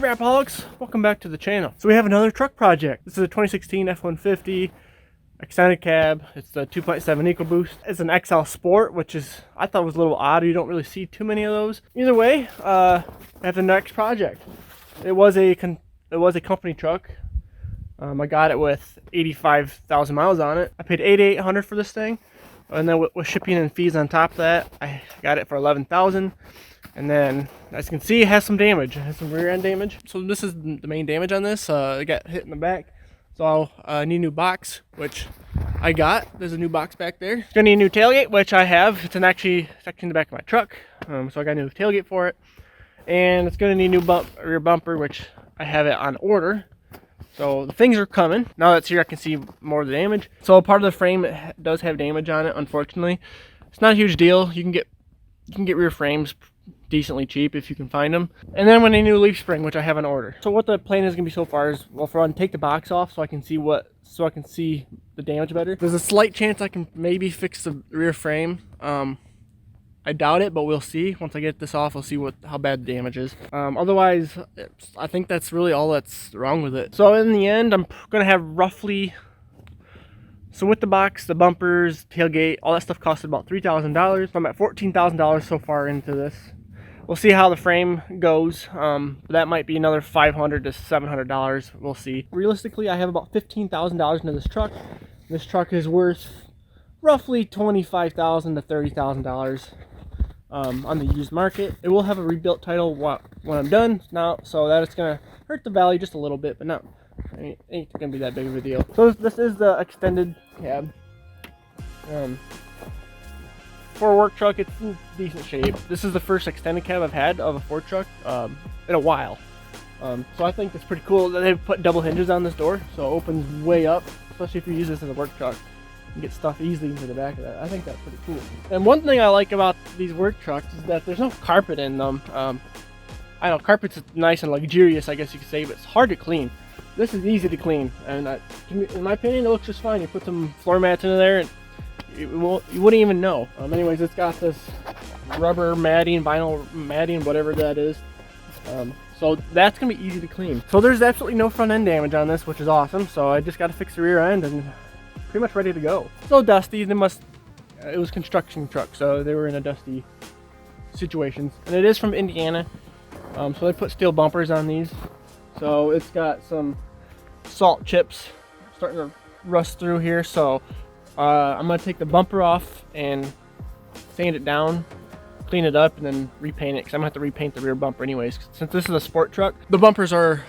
Rapaholics, welcome back to the channel. So we have another truck project. This is a 2016 F-150 extended cab. It's the 2.7 EcoBoost. It's an XL Sport, which is, I thought was a little odd. You don't really see too many of those. Either way, I have the next project. It was a company truck. I got it with 85,000 miles on it. I paid $8,800 for this thing, and then with shipping and fees on top of that, I got it for $11,000. And then, as you can see, it has some damage. It has some rear end damage. So this is the main damage on this. It got hit in the back. So I need a new box, which I got. There's a new box back there. It's gonna need a new tailgate, which I have. It's actually in the back of my truck. So I got a new tailgate for it. And it's gonna need a new rear bumper, which I have it on order. So the things are coming. Now that's here, I can see more of the damage. So part of the frame does have damage on it, unfortunately. It's not a huge deal. You can get rear frames decently cheap if you can find them. And then when a new leaf spring, which I have on order. So what the plan is gonna be so far is, well, for one, take the box off so I can see the damage better. There's a slight chance I can maybe fix the rear frame. I doubt it, but we'll see. Once I get this off, we'll see how bad the damage is. Otherwise, I think that's really all that's wrong with it. So in the end, I'm gonna have roughly, so with the box, the bumpers, tailgate, all that stuff costed about $3,000. So I'm at $14,000 so far into this. We'll see how the frame goes. That might be another $500 to $700. We'll see. Realistically, I have about $15,000 into this truck. This truck is worth roughly $25,000 to $30,000 on the used market. It will have a rebuilt title when I'm done now, so that it's gonna hurt the value just a little bit, but not. Ain't gonna be that big of a deal. So this is the extended cab. For a work truck, it's in decent shape. This is the first extended cab I've had of a Ford truck in a while. So I think it's pretty cool that they've put double hinges on this door, so it opens way up, especially if you use this as a work truck. You get stuff easily into the back of that. I think that's pretty cool. And one thing I like about these work trucks is that there's no carpet in them. I know carpet's nice and luxurious, I guess you could say, but it's hard to clean. This is easy to clean, and in my opinion, it looks just fine. You put some floor mats into there, and you wouldn't even know. Anyways, it's got this rubber matting, vinyl matting, whatever that is. So that's gonna be easy to clean. So there's absolutely no front end damage on this, which is awesome. So I just got to fix the rear end and pretty much ready to go. It's a little dusty. It was a construction truck, so they were in a dusty situations. And it is from Indiana, so they put steel bumpers on these. So it's got some salt chips starting to rust through here. So I'm gonna take the bumper off and sand it down, clean it up, and then repaint it, because I'm gonna have to repaint the rear bumper anyways. Since this is a sport truck, the bumpers are,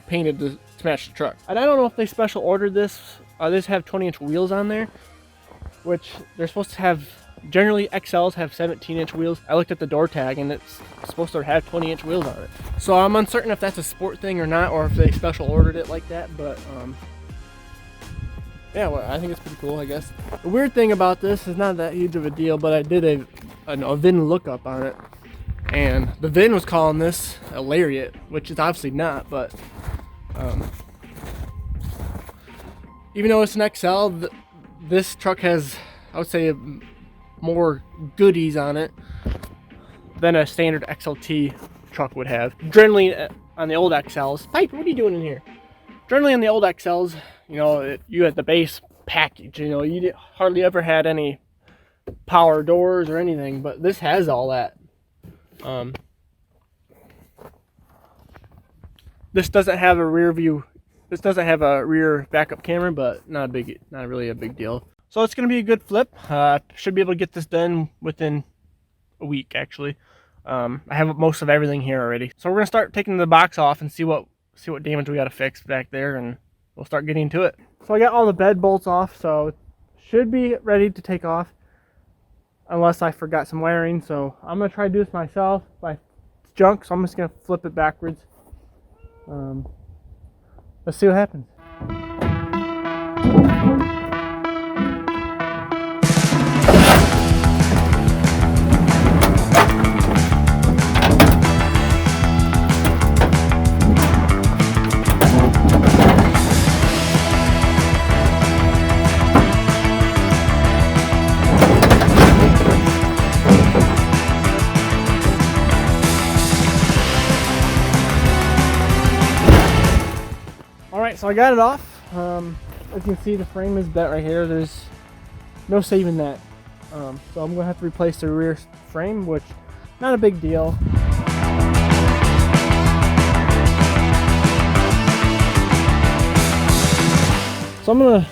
painted to match the truck. And I don't know if they special ordered this. They just have 20-inch wheels on there, which they're supposed to have. Generally, XLs have 17-inch wheels. I looked at the door tag, and it's supposed to have 20-inch wheels on it. So I'm uncertain if that's a sport thing or not, or if they special ordered it like that. But yeah, well, I think it's pretty cool, I guess. The weird thing about this is not that huge of a deal, but I did a VIN lookup on it, and the VIN was calling this a Lariat, which is obviously not. But even though it's an XL, this truck has, I would say, more goodies on it than a standard XLT truck would have. Generally, on the old XLs, Piper, what are you doing in here? Generally, on the old XLs, you had the base package. You hardly ever had any power doors or anything, but this has all that. This doesn't have a rear view. This doesn't have a rear backup camera, but not really a big deal. So it's going to be a good flip. Should be able to get this done within a week, actually. I have most of everything here already. So we're going to start taking the box off and see what damage we got to fix back there, and we'll start getting to it. So I got all the bed bolts off, so it should be ready to take off, unless I forgot some wiring. So I'm going to try to do this myself. It's junk, so I'm just going to flip it backwards. Let's see what happens. so I got it off. As you can see, the frame is bent right here. There's no saving that. So I'm gonna have to replace the rear frame, which not a big deal. So I'm gonna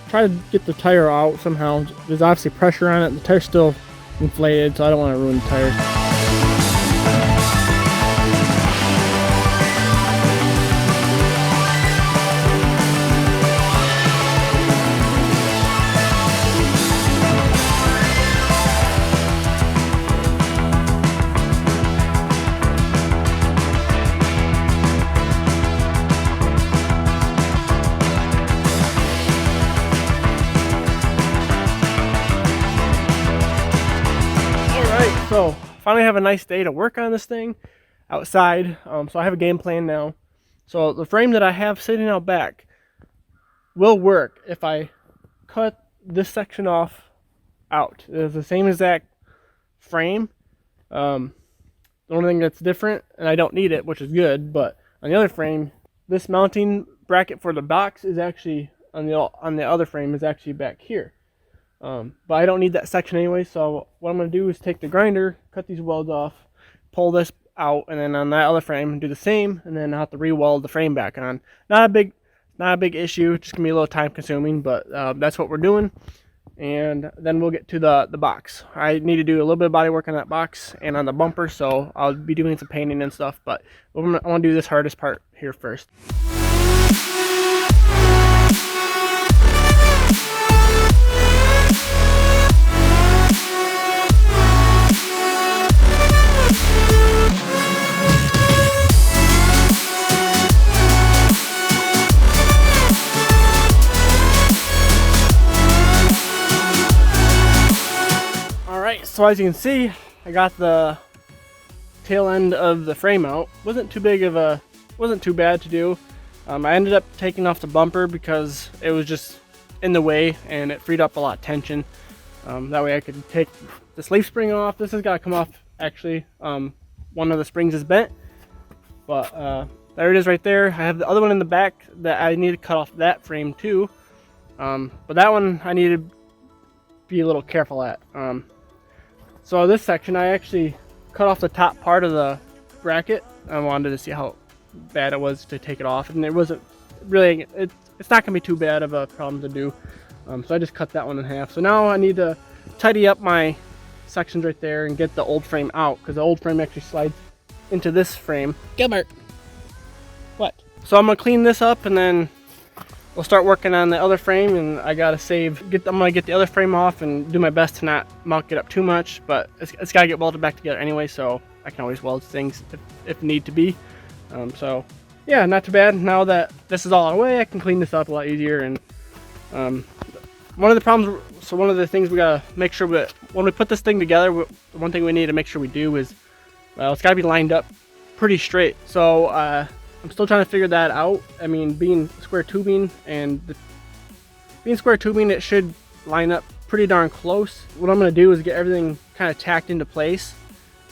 try to get the tire out somehow. There's obviously pressure on it. The tire's still inflated, so I don't want to ruin the tires. So finally have a nice day to work on this thing outside. So I have a game plan now. So the frame that I have sitting out back will work if I cut this section off out. It's the same exact frame. The only thing that's different, and I don't need it, which is good, but on the other frame, this mounting bracket for the box is actually on the other frame is actually back here. But I don't need that section anyway, so what I'm going to do is take the grinder, cut these welds off, pull this out, and then on that other frame do the same, and then I'll have to re-weld the frame back on. Not a big issue, just going to be a little time consuming, but that's what we're doing. And then we'll get to the box. I need to do a little bit of body work on that box and on the bumper, so I'll be doing some painting and stuff, but I want to do this hardest part here first. So as you can see, I got the tail end of the frame out. Wasn't too bad to do. I ended up taking off the bumper because it was just in the way and it freed up a lot of tension. That way I could take this leaf spring off. This has got to come off actually. One of the springs is bent, but there it is right there. I have the other one in the back that I need to cut off that frame too. But that one I need to be a little careful at. So this section, I actually cut off the top part of the bracket. I wanted to see how bad it was to take it off, and it wasn't really, it's not gonna be too bad of a problem to do. So I just cut that one in half. So now I need to tidy up my sections right there and get the old frame out, because the old frame actually slides into this frame. Gilbert! What? So I'm gonna clean this up and then we'll start working on the other frame, and I gotta I'm gonna get the other frame off and do my best to not muck it up too much, but it's gotta get welded back together anyway, so I can always weld things if need to be. So yeah, not too bad. Now that this is all away, I can clean this up a lot easier. And one of the things we gotta make sure that when we put this thing together, one thing we need to make sure we do is, well, it's gotta be lined up pretty straight. So I'm still trying to figure that out. I mean, being square tubing, it should line up pretty darn close. What I'm going to do is get everything kind of tacked into place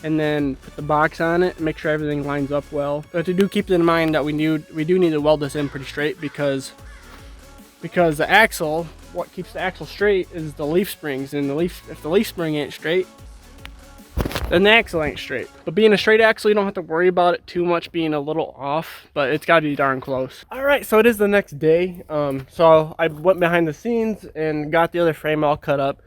and then put the box on it and make sure everything lines up well. But to do keep in mind that we do need to weld this in pretty straight, because the axle, what keeps the axle straight is the leaf springs, and if the leaf spring ain't straight, then the axle ain't straight. But being a straight axle, you don't have to worry about it too much being a little off, but it's got to be darn close. Alright, so it is the next day. So I went behind the scenes and got the other frame all cut up.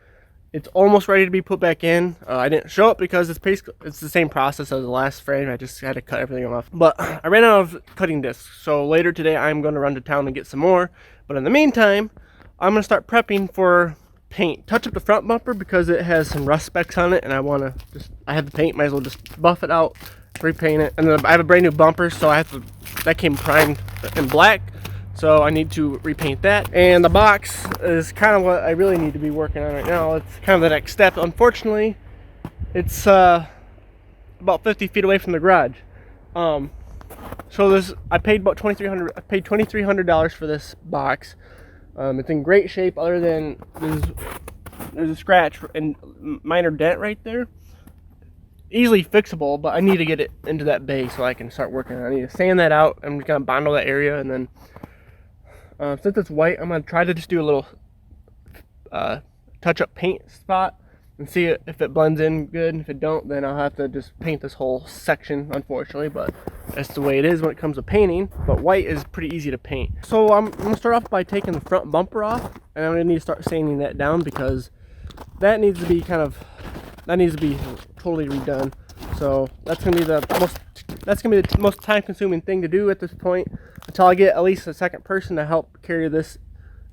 It's almost ready to be put back in. I didn't show it because it's the same process as the last frame. I just had to cut everything off. But I ran out of cutting discs, so later today I'm going to run to town and get some more. But in the meantime, I'm going to start prepping for paint. Touch up the front bumper because it has some rust specks on it, and I have the paint, might as well just buff it out, repaint it. And then I have a brand new bumper, so that came primed in black, so I need to repaint that. And the box is kind of what I really need to be working on right now. It's kind of the next step. Unfortunately, it's about 50 feet away from the garage. So I paid about $2,300. I paid $2,300 for this box. It's in great shape, other than there's a scratch and minor dent right there. Easily fixable, but I need to get it into that bay so I can start working on it. I need to sand that out. I'm just gonna bondle that area, and then Since it's white, I'm going to try to just do a little touch-up paint spot and see if it blends in good. If it don't, then I'll have to just paint this whole section, unfortunately, but that's the way it is when it comes to painting. But white is pretty easy to paint. So I'm going to start off by taking the front bumper off, and I'm going to need to start sanding that down because that needs to be totally redone. So that's going to be the most time-consuming thing to do at this point until I get at least a second person to help carry this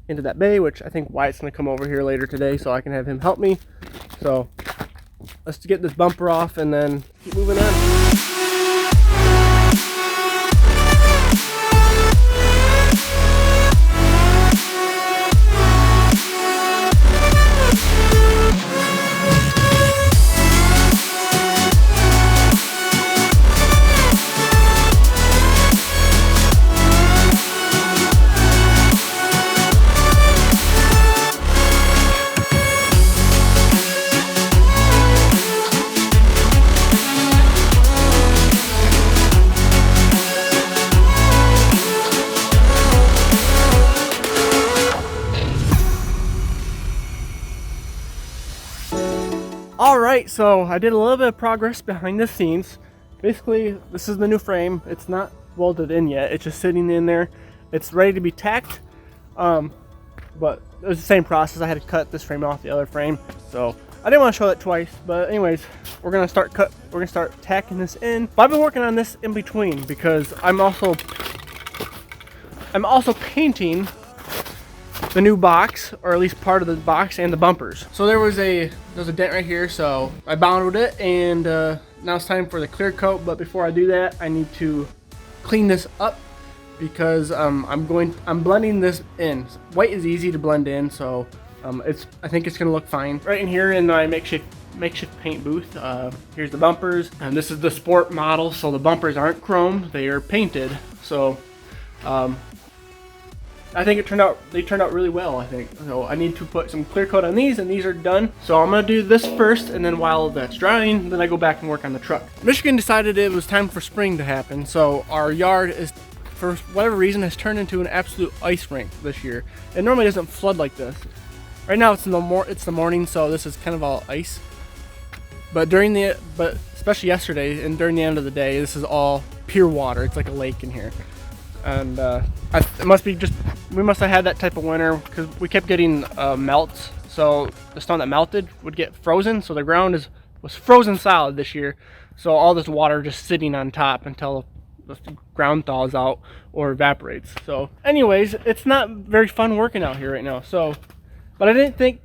into that bay, which I think Wyatt's going to come over here later today so I can have him help me. So let's get this bumper off and then keep moving on. Alright, so I did a little bit of progress behind the scenes. Basically, this is the new frame. It's not welded in yet. It's just sitting in there. It's ready to be tacked. But it was the same process. I had to cut this frame off the other frame. So I didn't want to show that twice. But anyways, we're gonna start tacking this in. But I've been working on this in between because I'm also painting the new box, or at least part of the box and the bumpers. So there's a dent right here, so I bounded it, and now it's time for the clear coat. But before I do that, I need to clean this up because I'm blending this in. White is easy to blend in, so I think it's gonna look fine. Right in here in my makeshift paint booth, here's the bumpers, and this is the sport model, so the bumpers aren't chrome, they are painted. So I think they turned out really well, I think. So I need to put some clear coat on these, and these are done. So I'm gonna do this first, and then while that's drying, then I go back and work on the truck. Michigan decided it was time for spring to happen, so our yard is, for whatever reason, has turned into an absolute ice rink this year. It normally doesn't flood like this. Right now it's the morning, so this is kind of all ice. But especially yesterday and during the end of the day, this is all pure water. It's like a lake in here. And it must be we must have had that type of winter because we kept getting melts. So the stone that melted would get frozen. So the ground was frozen solid this year. So all this water just sitting on top until the ground thaws out or evaporates. So anyways, it's not very fun working out here right now. So, but I didn't think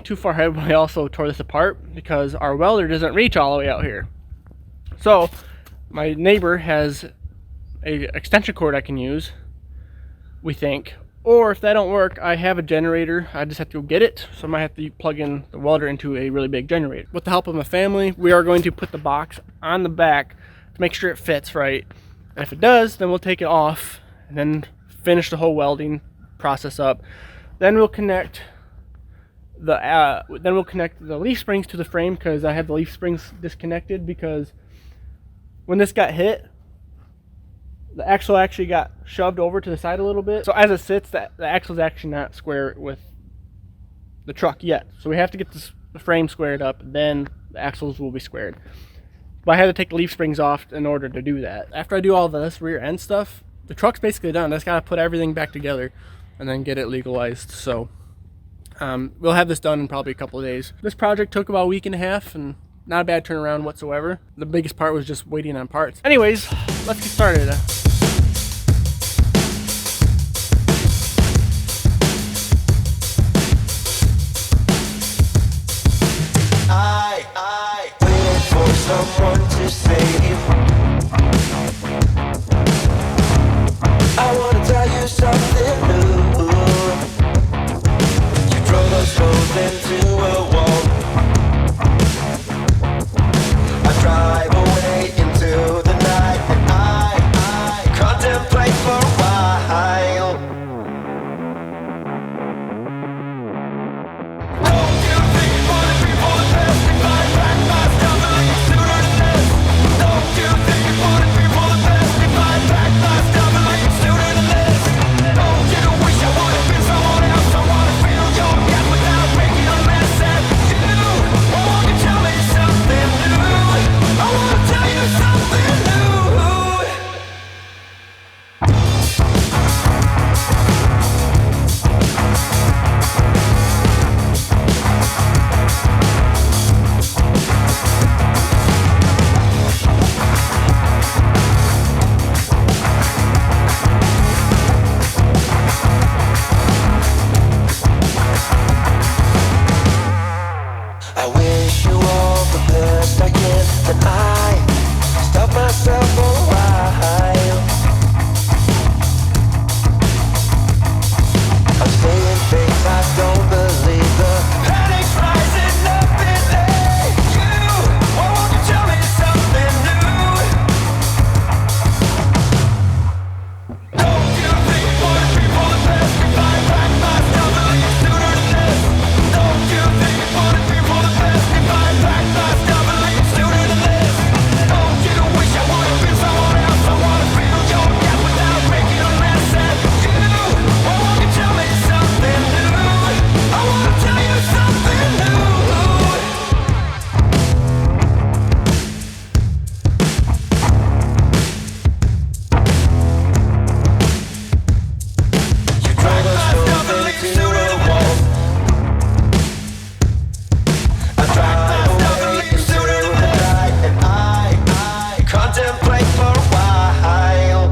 too far ahead when I also tore this apart because our welder doesn't reach all the way out here. So my neighbor has a extension cord I can use, we think, or if that don't work, I have a generator. I just have to go get it, so I might have to plug in the welder into a really big generator. With the help of my family, we are going to put the box on the back to make sure it fits right, and if it does, then we'll take it off and then finish the whole welding process up. Then we'll connect the leaf springs to the frame because I have the leaf springs disconnected because when this got hit, the axle actually got shoved over to the side a little bit. So as it sits, the axle is actually not square with the truck yet. So we have to get the frame squared up, then the axles will be squared. But I had to take the leaf springs off in order to do that. After I do all this rear end stuff, the truck's basically done. I just gotta put everything back together and then get it legalized. So we'll have this done in probably a couple of days. This project took about a week and a half, and not a bad turnaround whatsoever. The biggest part was just waiting on parts. Anyways, let's get started. I wait for someone to save. I wanna tell you something new. You drove us both into a wall. I drive away into the night, and I contemplate for a while. Don't you think you wanna be more than if I pack my stuff and leave sooner than this? Don't you think you wanna be more and I stop myself for a while. I'm saying things I don't believe. The panic's rising up in you. Why won't you tell me something new? Don't you think for the people the best if I pack my stuff and leave sooner than this? Don't you think for the people the best if I pack my stuff and leave sooner than this? Don't you wish I would have been someone else? I wanna feel your gap without making a mess at you. Why won't you tell me something new? I wanna tell you something new. You drag my stuff and leave sooner than this. I drive away into the night and I contemplate for a while.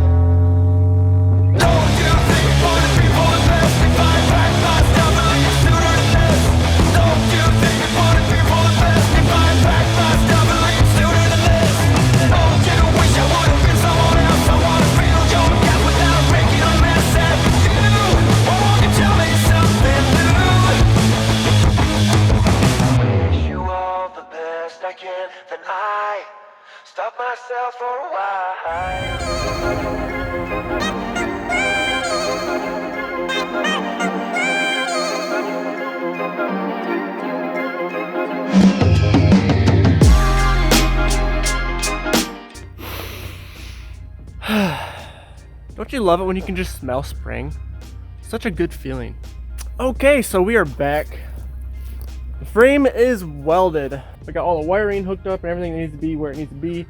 Don't you think for the people the best if I pack my stuff and leave sooner than this? Don't you think for the people the best if I pack my stuff and leave sooner than this? Don't you wish I would have been someone else? I wanna feel your gap without making a mess at you. Why won't you tell me something new? Wish you all the best I can, then I stop myself for a while. Don't you love it when you can just smell spring? Such a good feeling. Okay, so we are back. The frame is welded. I got all the wiring hooked up and everything needs to be where it needs to be.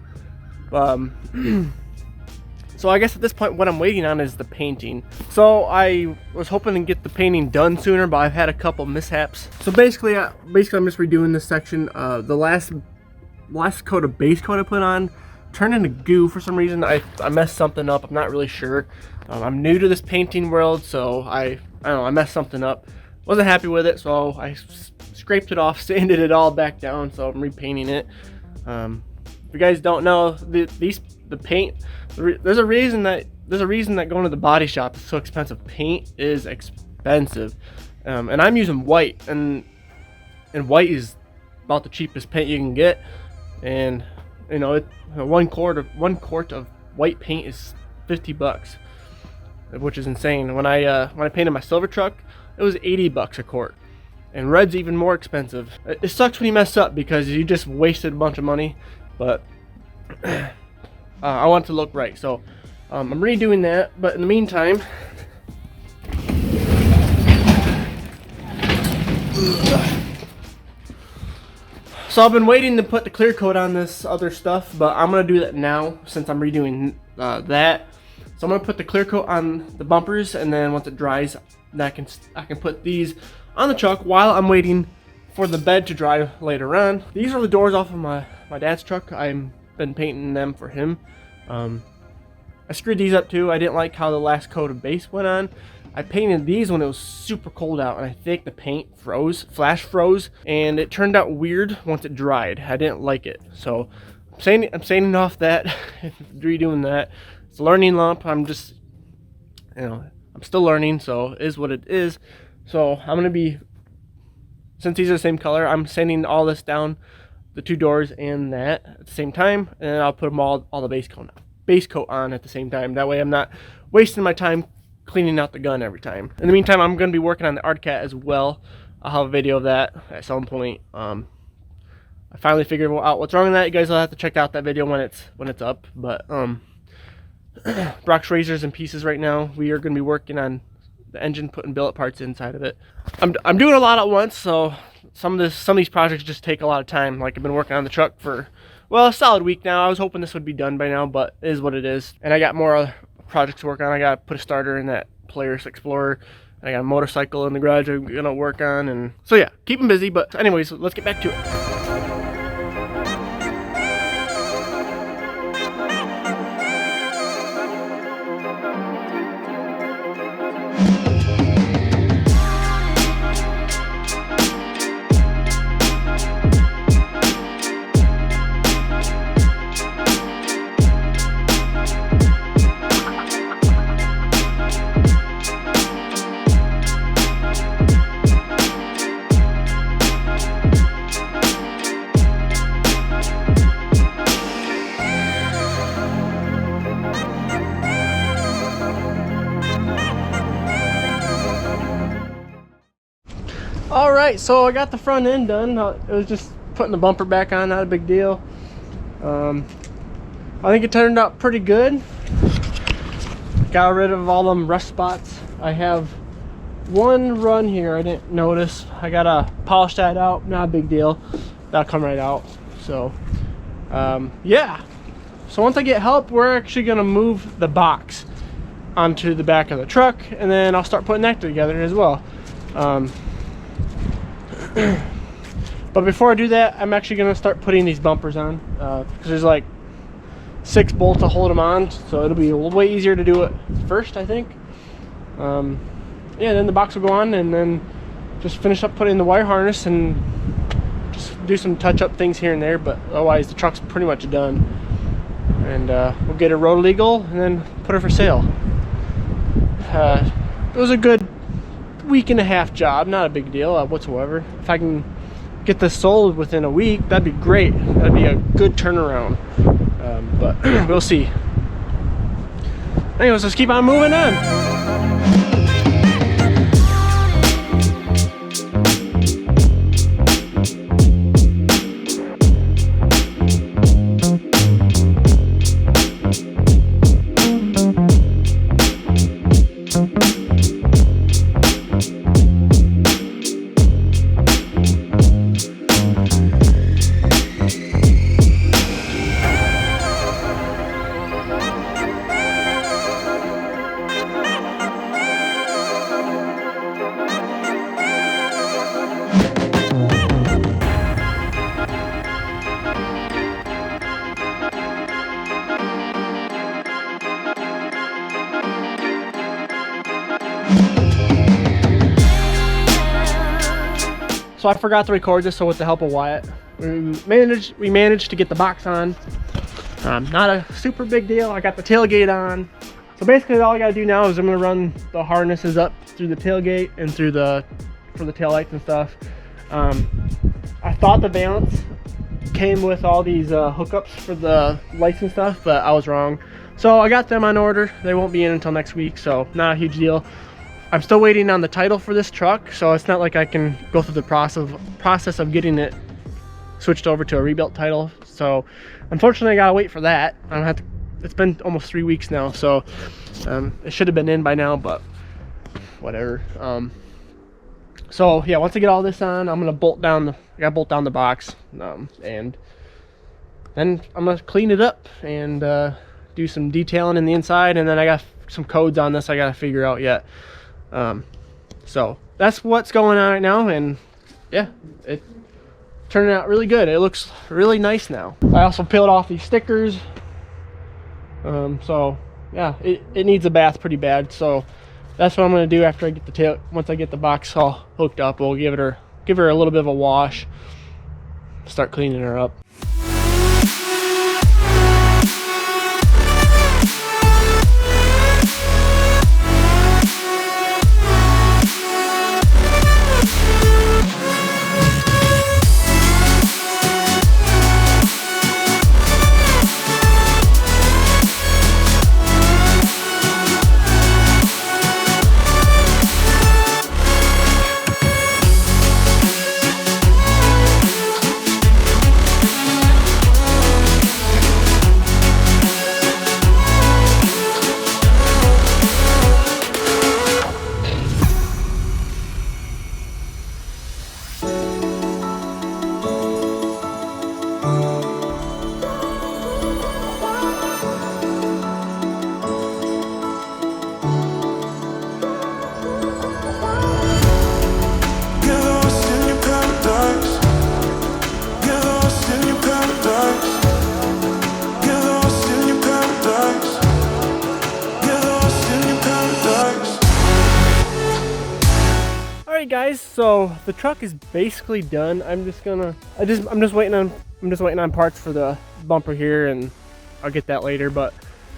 So I guess at this point what I'm waiting on is the painting. So I was hoping to get the painting done sooner, but I've had a couple mishaps. So basically I'm just redoing this section. The last coat of base coat I put on turned into goo for some reason. I messed something up. I'm not really sure. I'm new to this painting world, so I don't know, I messed something up. Wasn't happy with it, so I scraped it off, sanded it all back down, so I'm repainting it. If you guys don't know, the paint, there's a reason that going to the body shop is so expensive. Paint is expensive, and I'm using white, and white is about the cheapest paint you can get, and you know, one quart of white paint is $50, which is insane. When I painted my silver truck, it was $80 a quart, and red's even more expensive. It sucks when you mess up because you just wasted a bunch of money, but I want it to look right, so I'm redoing that. But in the meantime, so I've been waiting to put the clear coat on this other stuff, but I'm gonna do that now since I'm redoing that. So I'm gonna put the clear coat on the bumpers, and then once it dries, then I can put these on the truck while I'm waiting for the bed to dry later on. These are the doors off of my dad's truck. I've been painting them for him. I screwed these up too. I didn't like how the last coat of base went on. I painted these when it was super cold out, and I think the paint flash froze, and it turned out weird once it dried. I didn't like it, so I'm sanding off that, redoing that. It's a learning lump. I'm just, I'm still learning, so it is what it is. So I'm gonna be, since these are the same color, I'm sanding all this down, the two doors and that at the same time, and then I'll put them all the base coat on at the same time. That way I'm not wasting my time cleaning out the gun every time. In the meantime, I'm going to be working on the Artcat as well. I'll have a video of that at some point. I finally figured out what's wrong with that. You guys will have to check out that video when it's up. But Brock's razors and pieces right now. We are going to be working on the engine, putting billet parts inside of it. I'm doing a lot at once, so some of these projects just take a lot of time. Like, I've been working on the truck for, well, a solid week now. I was hoping this would be done by now, but it is what it is. And I got more projects to work on. I got to put a starter in that Polaris Explorer. I got a motorcycle in the garage I'm going to work on. And so yeah, keep them busy. But anyways, let's get back to it. Alright, so I got the front end done. It was just putting the bumper back on, not a big deal. I think it turned out pretty good. Got rid of all them rust spots. I have one run here I didn't notice. I gotta polish that out, not a big deal. That'll come right out. So yeah, so once I get help, we're actually gonna move the box onto the back of the truck, and then I'll start putting that together as well. But before I do that, I'm actually gonna start putting these bumpers on, because there's like 6 bolts to hold them on, so it'll be way easier to do it first, I think. Yeah, then the box will go on, and then just finish up putting the wire harness and just do some touch-up things here and there, but otherwise the truck's pretty much done. And we'll get her road legal and then put her for sale. It was a good week-and-a-half job, not a big deal whatsoever. If I can get this sold within a week, that'd be great. That'd be a good turnaround. But we'll see. Anyways, let's keep on moving on. So I forgot to record this, so with the help of Wyatt, we managed to get the box on. Not a super big deal. I got the tailgate on. So basically all I gotta do now is I'm gonna run the harnesses up through the tailgate and through for the tail lights and stuff. I thought the valance came with all these hookups for the lights and stuff, but I was wrong. So I got them on order. They won't be in until next week, so not a huge deal. I'm still waiting on the title for this truck, so it's not like I can go through the process of getting it switched over to a rebuilt title. So unfortunately I gotta wait for that. I don't have to, it's been almost 3 weeks now, so it should have been in by now, but whatever. So yeah, once I get all this on, I'm gonna bolt down the box, and then I'm gonna clean it up and do some detailing in the inside, and then I got some codes on this I gotta figure out yet. So that's what's going on right now, and yeah, it turned out really good. It looks really nice now. I also peeled off these stickers, so yeah, it needs a bath pretty bad. So that's what I'm gonna do after I get once I get the box all hooked up. We'll give her a little bit of a wash, start cleaning her up. Guys, so the truck is basically done. I'm just waiting on parts for the bumper here, and I'll get that later, but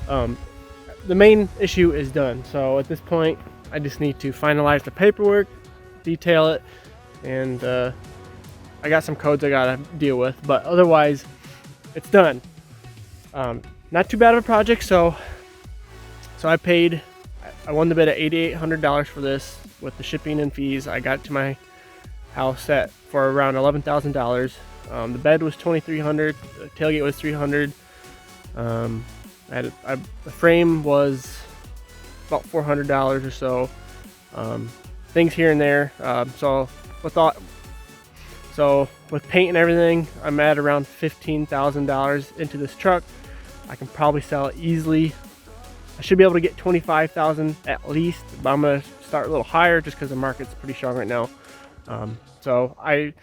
the main issue is done. So at this point I just need to finalize the paperwork, detail it, and I got some codes I gotta deal with, but otherwise it's done. Not too bad of a project. So I won the bid at $8,800 for this with the shipping and fees. I got to my house set for around $11,000. The bed was $2,300. The tailgate was $300. The frame was about $400 or so. Things here and there. So with paint and everything, I'm at around $15,000 into this truck. I can probably sell it easily. I should be able to get $25,000 at least, but I'm gonna start a little higher just because the market's pretty strong right now. So I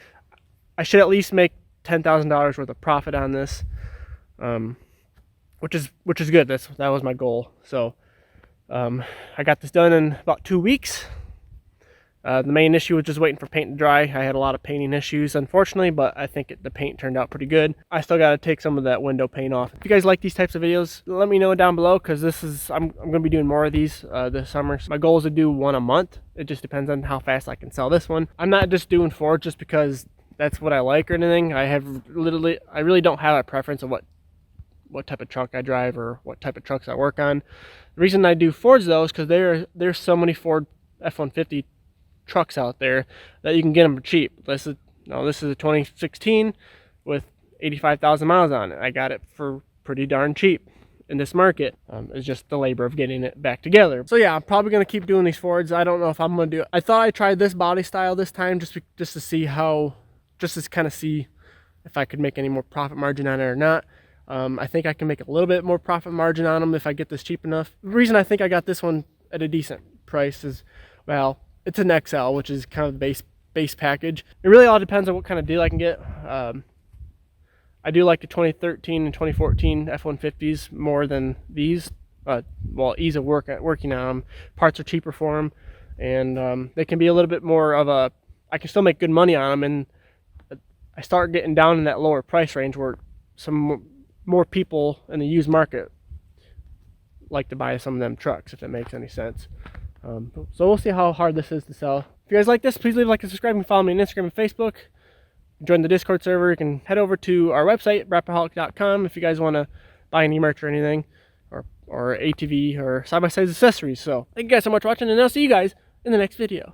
should at least make $10,000 worth of profit on this, which is good. That was my goal. So I got this done in about 2 weeks. The main issue was just waiting for paint to dry. I had a lot of painting issues, unfortunately, but I think the paint turned out pretty good. I still got to take some of that window paint off. If you guys like these types of videos, let me know down below, because I'm going to be doing more of these this summer. So my goal is to do one a month. It just depends on how fast I can sell this one. I'm not just doing Ford just because that's what I like or anything. I really don't have a preference of what type of truck I drive or what type of trucks I work on. The reason I do Fords though is because there's so many Ford F-150 trucks out there that you can get them for cheap. This is a 2016 with 85,000 miles on it. I got it for pretty darn cheap in this market. It's just the labor of getting it back together. So yeah, I'm probably going to keep doing these Fords. I don't know if I'm going to do it. I thought I tried this body style this time just to see see if I could make any more profit margin on it or not. I think I can make a little bit more profit margin on them if I get this cheap enough. The reason I think I got this one at a decent price is, well, it's an XL, which is kind of the base package. It really all depends on what kind of deal I can get. I do like the 2013 and 2014 F-150s more than these. Well, ease of working on them. Parts are cheaper for them, and they can be a little bit more of a. I can still make good money on them, and I start getting down in that lower price range where some more people in the used market like to buy some of them trucks, if that makes any sense. So we'll see how hard this is to sell. If you guys like this, please leave a like and subscribe, and follow me on Instagram and Facebook. Join the Discord server. You can head over to our website, rapperholic.com, if you guys want to buy any merch or anything, or ATV or side-by-side accessories. So thank you guys so much for watching, and I'll see you guys in the next video.